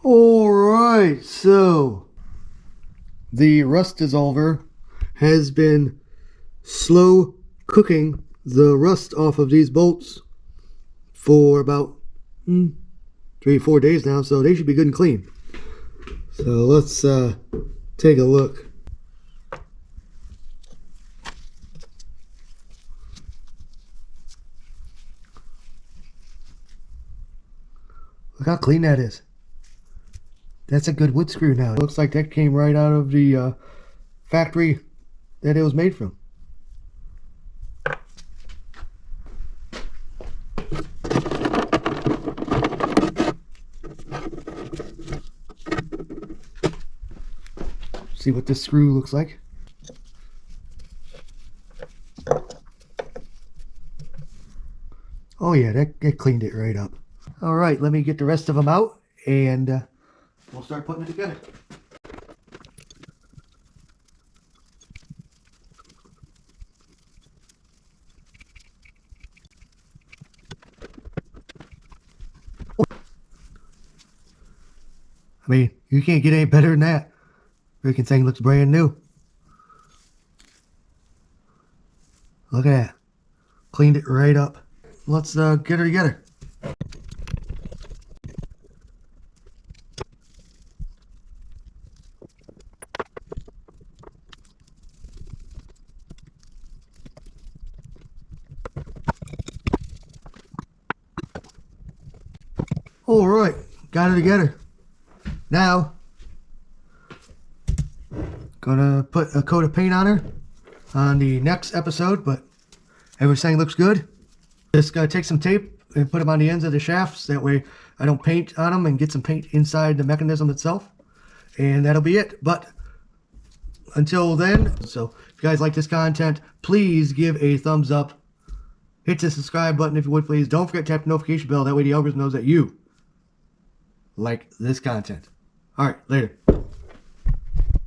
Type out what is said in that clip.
Alright, so the rust dissolver has been slow cooking the rust off of these bolts for about 3-4 days now, so they should be good and clean. So let's take a look. Look how clean that is. That's a good wood screw now. It looks like that came right out of the factory that it was made from. See what this screw looks like. Oh yeah, that cleaned it right up. Alright, let me get the rest of them out and we'll start putting it together. I mean, you can't get any better than that. Freaking thing looks brand new. Look at that. Cleaned it right up. Let's get her together. Alright, got her together. Now, gonna put a coat of paint on her on the next episode, but everything looks good. Just gotta take some tape and put them on the ends of the shafts. That way I don't paint on them and get some paint inside the mechanism itself. And that'll be it. But until then, so if you guys like this content, please give a thumbs up. Hit the subscribe button if you would, please. Don't forget to tap the notification bell. That way the algorithm knows that you like this content. Alright, later.